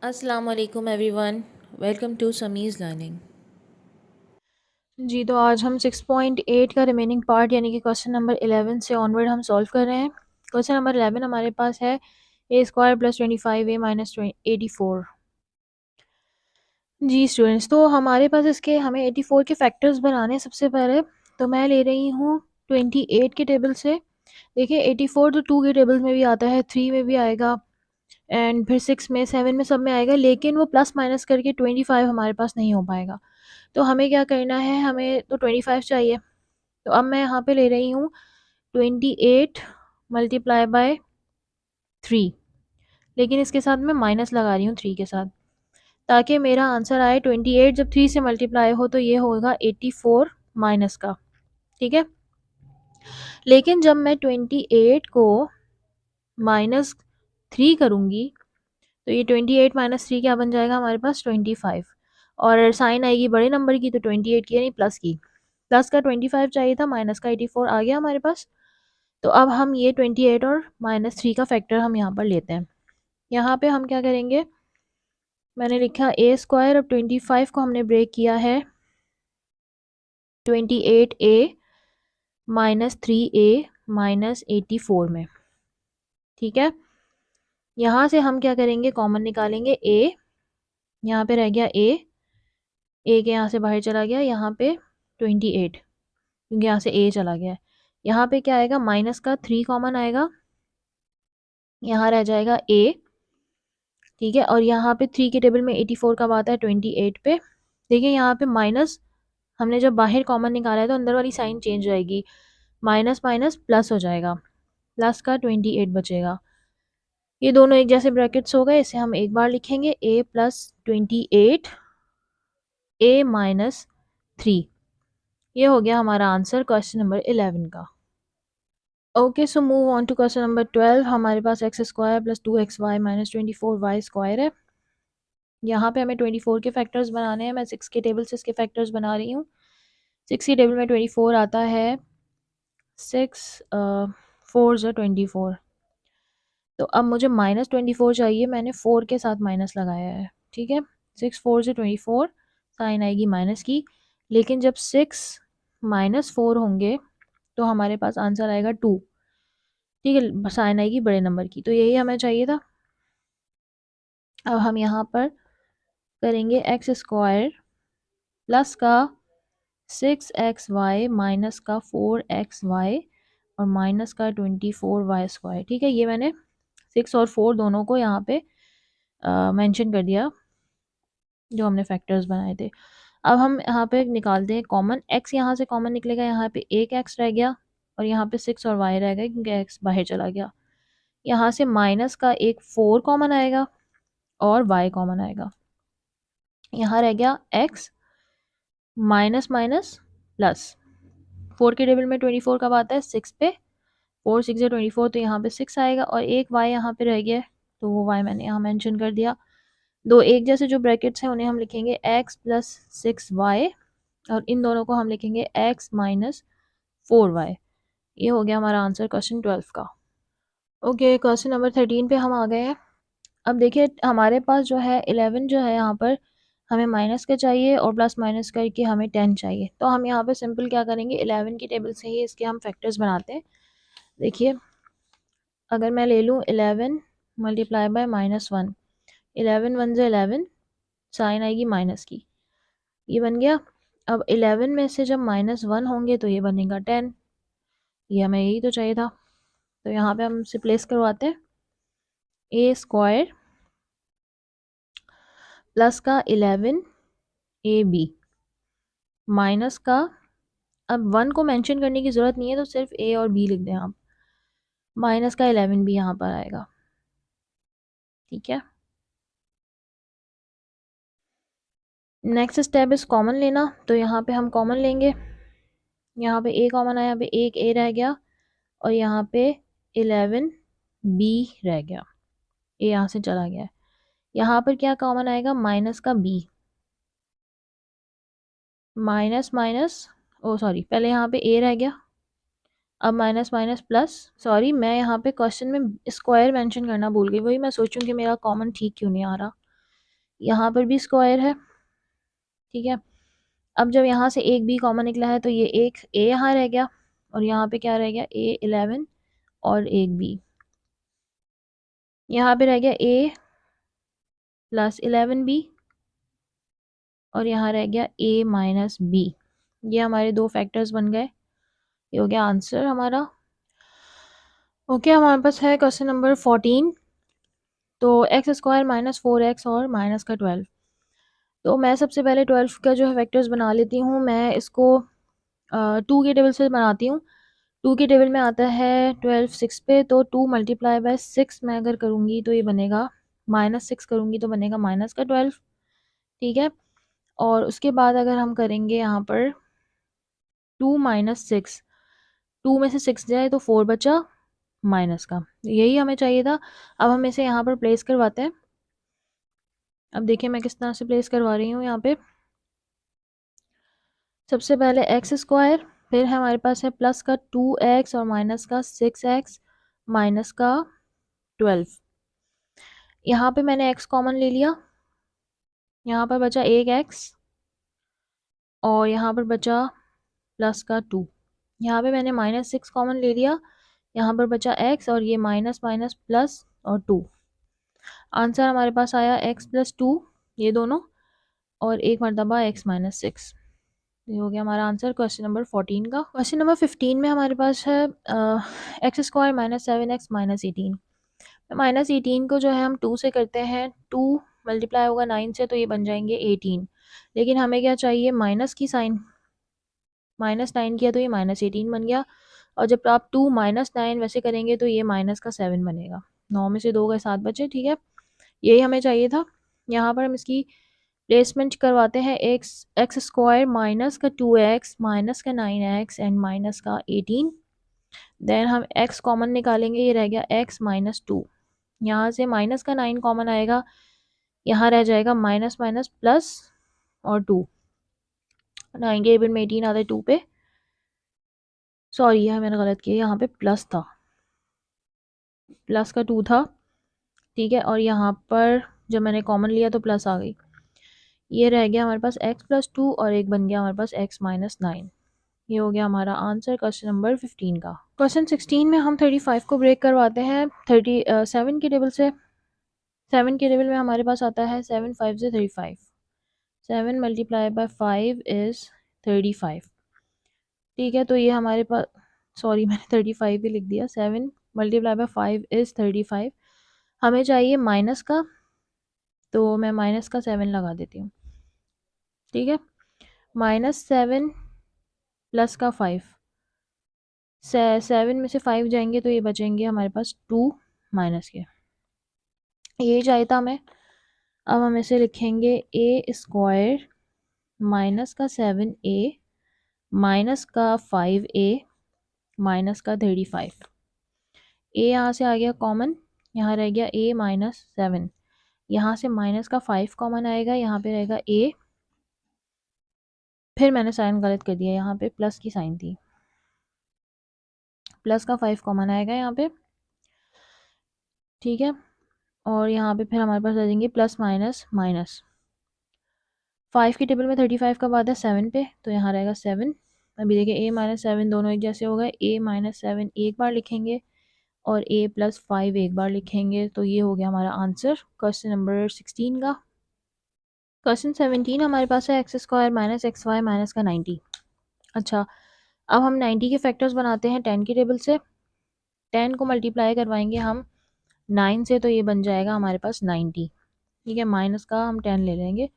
अस्सलाम वालेकुम everyone, welcome to समीज़ learning. जी, तो आज हम 6.8 का रिमेनिंग पार्ट यानी कि क्वेश्चन नंबर 11 से ऑनवर्ड हम सॉल्व कर रहे हैं। क्वेश्चन नंबर 11 हमारे पास है ए स्क्वायर प्लस 25 ए माइनस 84। जी स्टूडेंट्स, तो हमारे पास इसके हमें 84 के फैक्टर्स बनाने हैं। सबसे पहले तो मैं ले रही हूँ 28 के टेबल से। देखिए 84 तो 2 के टेबल में भी आता है, 3 में भी आएगा एंड फिर 6 में, 7 में, सब में आएगा, लेकिन वो प्लस माइनस करके 25 हमारे पास नहीं हो पाएगा। तो हमें क्या करना है, हमें तो 25 चाहिए। तो अब मैं यहाँ पे ले रही हूँ 28 मल्टीप्लाई बाय 3, लेकिन इसके साथ मैं माइनस लगा रही हूँ 3 के साथ, ताकि मेरा आंसर आए 28 जब 3 से मल्टीप्लाई हो तो ये होगा 84 माइनस का। ठीक है, लेकिन जब मैं 28 को माइनस 3 करूँगी तो ये 28 माइनस 3 क्या बन जाएगा हमारे पास 25, और साइन आएगी बड़े नंबर की, तो 28 की यानी प्लस की। प्लस का 25 चाहिए था, माइनस का 84 आ गया हमारे पास। तो अब हम ये 28 और माइनस 3 का फैक्टर हम यहाँ पर लेते हैं। यहाँ पे हम क्या करेंगे, मैंने लिखा ए स्क्वायर, अब 25 को हमने ब्रेक किया है 28 ए माइनस 3 ए माइनस 84 में। ठीक है, यहाँ से हम क्या करेंगे, कॉमन निकालेंगे ए, यहाँ पे रह गया ए के यहाँ से बाहर चला गया, यहाँ पे 28 क्योंकि यहाँ से ए चला गया है। यहाँ पे क्या आएगा, माइनस का 3 कॉमन आएगा, यहाँ रह जाएगा ए। ठीक है, और यहाँ पे 3 के टेबल में 84 कब आता है, 28 पे। देखिए यहाँ पे माइनस हमने जब बाहर कॉमन निकाला है तो अंदर वाली साइन चेंज हो जाएगी, माइनस माइनस प्लस हो जाएगा, प्लस का 28 बचेगा। ये दोनों एक जैसे ब्रैकेट्स हो गए, इसे हम एक बार लिखेंगे ए प्लस 28 ए माइनस 3। ये हो गया हमारा आंसर क्वेश्चन नंबर 11 का। Okay, so move on to question number 12। हमारे पास x square plus 2xy minus 24y square है। यहाँ पे हमें 24 के फैक्टर्स बनाने हैं। मैं 6 के टेबल से इसके फैक्टर्स बना रही हूँ। 6 के टेबल में 24 आता है, 6 4 जो 24। तो अब मुझे माइनस 24 चाहिए, मैंने 4 के साथ माइनस लगाया है। ठीक है, 6 4 से 24, साइन आएगी माइनस की, लेकिन जब 6 माइनस 4 होंगे तो हमारे पास आंसर आएगा 2। ठीक है, साइन आएगी बड़े नंबर की, तो यही हमें चाहिए था। अब हम यहाँ पर करेंगे एक्स स्क्वायर प्लस का 6xy माइनस का 4xy और माइनस का 24y स्क्वायर। ठीक है, ये मैंने 6 और 4 दोनों को यहाँ पे मेंशन कर दिया जो हमने फैक्टर्स बनाए थे। अब हम यहाँ पे निकालते हैं कॉमन, x यहाँ से कॉमन निकलेगा, यहाँ पे एक x रह गया और यहाँ पे 6 और y रह गया क्योंकि x बाहर चला गया। यहाँ से माइनस का एक 4 कॉमन आएगा और y कॉमन आएगा, यहाँ रह गया x माइनस माइनस प्लस। 4 के टेबल में 24 कब आता है, 6 पे, 4 6 या 24, तो यहाँ पे 6 आएगा और एक y यहाँ पे रह गया है, तो वो y मैंने यहाँ मेंशन कर दिया। दो एक जैसे जो ब्रैकेट्स हैं उन्हें हम लिखेंगे x प्लस 6y और इन दोनों को हम लिखेंगे x माइनस 4y। ये हो गया हमारा आंसर क्वेश्चन 12 का। ओके, क्वेश्चन नंबर 13 पे हम आ गए हैं। अब देखिए हमारे पास जो है 11 जो है, यहाँ पर हमें माइनस का चाहिए और प्लस माइनस करके हमें 10 चाहिए। तो हम यहाँ पे सिंपल क्या करेंगे, 11 की टेबल से ही इसके हम फैक्टर्स बनाते हैं। देखिए अगर मैं ले लूँ 11 मल्टीप्लाई बाय -1, 11 1 से 11, साइन आएगी माइनस की, ये बन गया। अब 11 में से जब -1 होंगे तो ये बनेगा 10, ये हमें यही तो चाहिए था। तो यहाँ पे हम इसे प्लेस करवाते हैं, ए स्क्वायर प्लस का 11 ए बी माइनस का, अब 1 को मेंशन करने की ज़रूरत नहीं है तो सिर्फ ए और बी लिख दें आप, माइनस का 11 भी यहाँ पर आएगा। ठीक है, नेक्स्ट स्टेप इस कॉमन लेना, तो यहाँ पे हम कॉमन लेंगे। यहाँ पे ए कॉमन आया, यहाँ पे एक ए रह गया और यहाँ पे 11 बी रह गया, ए यहाँ से चला गया है। यहाँ पर क्या कॉमन आएगा, माइनस का बी, माइनस माइनस, ओ सॉरी, पहले यहाँ पे ए रह गया, अब माइनस माइनस प्लस। सॉरी, मैं यहाँ पे क्वेश्चन में स्क्वायर मेंशन करना भूल गई, वही मैं सोचूं कि मेरा कॉमन ठीक क्यों नहीं आ रहा। यहाँ पर भी स्क्वायर है, ठीक है। अब जब यहाँ से एक बी कॉमन निकला है तो ये एक ए यहाँ रह गया और यहाँ पे क्या रह गया, ए 11 और एक बी। यहाँ पे रह गया ए प्लस 11b और यहाँ रह गया a माइनस बी। ये हमारे दो फैक्टर्स बन गए, ये हो गया आंसर हमारा। ओके, हमारे पास है क्वेश्चन नंबर 14। तो एक्स स्क्वायर माइनस 4x और माइनस का 12। तो मैं सबसे पहले 12 का जो है फैक्टर्स बना लेती हूँ। मैं इसको 2 के टेबल से बनाती हूँ। 2 के टेबल में आता है 12 6 पे, तो 2 मल्टीप्लाई बाय 6 मैं अगर करूँगी तो ये बनेगा -6 करूँगी तो बनेगा माइनस का 12, ठीक है। और उसके बाद अगर हम करेंगे यहाँ पर 2 माइनस 6, 2 में से 6 जाए तो 4 बचा माइनस का, यही हमें चाहिए था। अब हम इसे यहाँ पर प्लेस करवाते हैं। अब देखिए मैं किस तरह से प्लेस करवा रही हूँ यहाँ पे। सबसे पहले एक्स स्क्वायर, फिर हमारे पास है प्लस का 2x और माइनस का 6x माइनस का 12। यहाँ पे मैंने x कॉमन ले लिया, यहाँ पर बचा एक x और यहाँ पर बचा प्लस का 2। यहाँ पे मैंने -6 कॉमन ले लिया, यहाँ पर बचा x और ये माइनस माइनस प्लस और 2। आंसर हमारे पास आया x प्लस 2, ये दोनों, और एक मरतबा x माइनस 6। ये हो गया हमारा आंसर क्वेश्चन नंबर 14 का। क्वेश्चन नंबर 15 में हमारे पास है x square minus 7x minus 18। Minus 18 को जो है हम 2 से करते हैं, 2 मल्टीप्लाई होगा 9 से तो ये बन जाएंगे 18। लेकिन हमें क्या चाहिए, माइनस की साइन, -9 किया तो ये -18 बन गया। और जब आप 2 -9 वैसे करेंगे तो ये माइनस का 7 बनेगा। 9 में से 2 गए 7 बचे, ठीक है। यही हमें चाहिए था। यहाँ पर हम इसकी प्लेसमेंट करवाते हैं, एक्स स्क्वायर माइनस का 2x माइनस का 9x एंड माइनस का 18। देन हम x कॉमन निकालेंगे, ये रह गया x माइनस 2। यहाँ से माइनस का 9 कॉमन आएगा, यहाँ रह जाएगा माइनस माइनस प्लस और 2। 9 के टेबल में 18 आता है 2 पे, सॉरी यह मैंने गलत किया, यहाँ पे प्लस था, प्लस का 2 था, ठीक है। और यहाँ पर जब मैंने कॉमन लिया तो प्लस आ गई, ये रह गया हमारे पास x प्लस 2 और एक बन गया हमारे पास x माइनस 9। ये हो गया हमारा आंसर क्वेश्चन नंबर 15 का। क्वेश्चन 16 में हम 35 को ब्रेक करवाते हैं 7 के टेबल से। 7 के टेबल में हमारे पास आता है 7 5 से 35। 7 मल्टीप्लाई बाय 5 इज़ 35, ठीक है। तो ये हमारे पास, सॉरी मैंने 35 भी लिख दिया। 7 मल्टीप्लाई बाय 5 इज़ 35। हमें चाहिए माइनस का, तो मैं माइनस का 7 लगा देती हूँ, ठीक है। -7 प्लस का 5, 7 में से 5 जाएंगे तो ये बचेंगे हमारे पास 2 माइनस के, ये चाहिए था हमें। अब हम इसे लिखेंगे ए स्क्वायर माइनस का 7a माइनस का 5a माइनस का 35। ए यहाँ से आ गया कॉमन, यहाँ रह गया a माइनस 7। यहाँ से माइनस का 5 कॉमन आएगा, यहाँ पे रहेगा a, फिर मैंने साइन गलत कर दिया, यहाँ पे प्लस की साइन थी, प्लस का 5 कॉमन आएगा यहाँ पे, ठीक है। और यहाँ पे फिर हमारे पास आ जाएंगे प्लस माइनस माइनस। 5 की टेबल में 35 का बाद है 7 पे, तो यहाँ रहेगा 7। अभी देखिए a माइनस 7 दोनों एक जैसे हो गए, a माइनस 7 एक बार लिखेंगे और a प्लस 5 एक बार लिखेंगे, तो ये हो गया हमारा आंसर क्वेश्चन नंबर 16 का। क्वेश्चन 17 हमारे पास है x square minus x y minus का 90। अच्छा, अब हम 90 के फैक्टर्स बनाते हैं 10 की टेबल से। 10 को मल्टीप्लाई करवाएंगे हम 9 से, तो ये बन जाएगा हमारे पास 90, ठीक है। माइनस का हम 10 ले लेंगे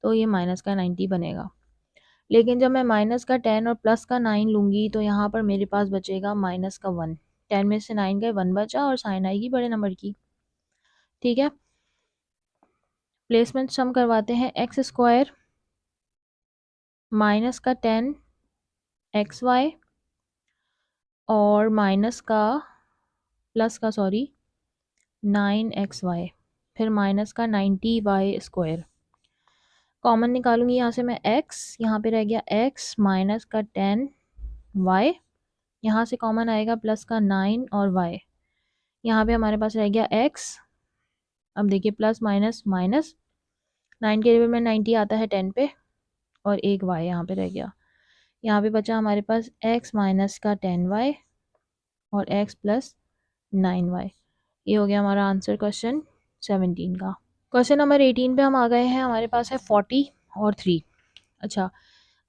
तो ये माइनस का 90 बनेगा। लेकिन जब मैं माइनस का 10 और प्लस का 9 लूँगी तो यहाँ पर मेरे पास बचेगा माइनस का 1। 10 में से 9 गए 1 बचा और साइन आएगी बड़े नंबर की, ठीक है। प्लेसमेंट सम करवाते हैं, एक्स स्क्वायर माइनस का 10 एक्स वाई और माइनस का प्लस का 9 एक्स वाई, फिर माइनस का 90 वाई स्क्वायर। कॉमन निकालूंगी यहाँ से मैं x, यहाँ पे रह गया x माइनस का 10 y, यहाँ से कॉमन आएगा प्लस का 9 और y, यहाँ पे हमारे पास रह गया x। अब देखिए प्लस माइनस माइनस, 9 के टेबल में 90 आता है 10 पे, और एक y यहाँ पे रह गया। यहाँ पे बचा हमारे पास x माइनस का 10y और x प्लस 9y। ये हो गया हमारा आंसर क्वेश्चन 17 का। क्वेश्चन नंबर 18 पे हम आ गए हैं, हमारे पास है 40 और 3। अच्छा,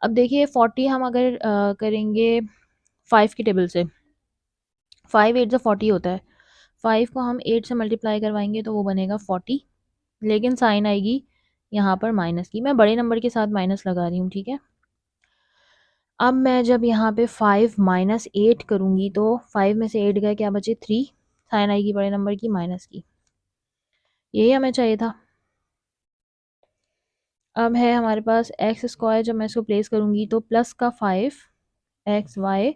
अब देखिए 40 हम अगर करेंगे 5 की टेबल से, 5 8 से 40 होता है, 5 को हम 8 से मल्टीप्लाई करवाएंगे तो वो बनेगा 40, लेकिन साइन आएगी यहाँ पर माइनस की। मैं बड़े नंबर के साथ माइनस लगा रही हूँ, ठीक है। अब मैं जब यहाँ पे 5 माइनस 8 करूँगी तो 5 में से 8 गए, क्या बचे 3, साइन आएगी बड़े नंबर की माइनस की। यही हमें चाहिए था। अब है हमारे पास एक्स स्क्वायर, जब मैं इसको प्लेस करूँगी तो प्लस का 5xy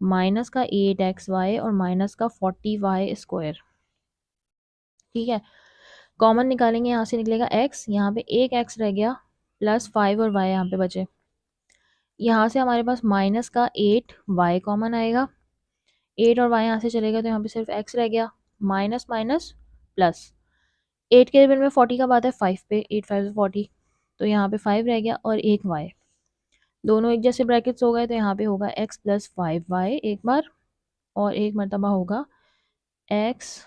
माइनस का 8xy और माइनस का 40y स्क्वायर, ठीक है। कॉमन निकालेंगे, यहाँ से निकलेगा x, यहाँ पे एक x रह गया, प्लस 5 और y यहाँ पे बचे। यहाँ से हमारे पास माइनस का 8y कॉमन आएगा, 8 और y यहाँ से चलेगा तो यहाँ पे सिर्फ x रह गया, माइनस माइनस प्लस, 8 के टेबल में 40 का बात है 5 पे, 8 5 से 40, तो यहाँ पे 5 रह गया और एक y, दोनों एक जैसे ब्रैकेट्स हो गए तो यहाँ पे होगा x प्लस 5y एक बार, और एक मरतबा होगा x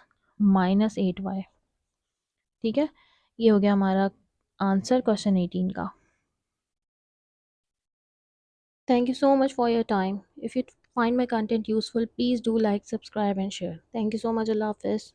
माइनस 8y, ठीक है। ये हो गया हमारा आंसर क्वेश्चन 18 का। Thank you so much for your time. If you find my content useful, please do like, subscribe and share. Thank you so much. Allah Hafiz.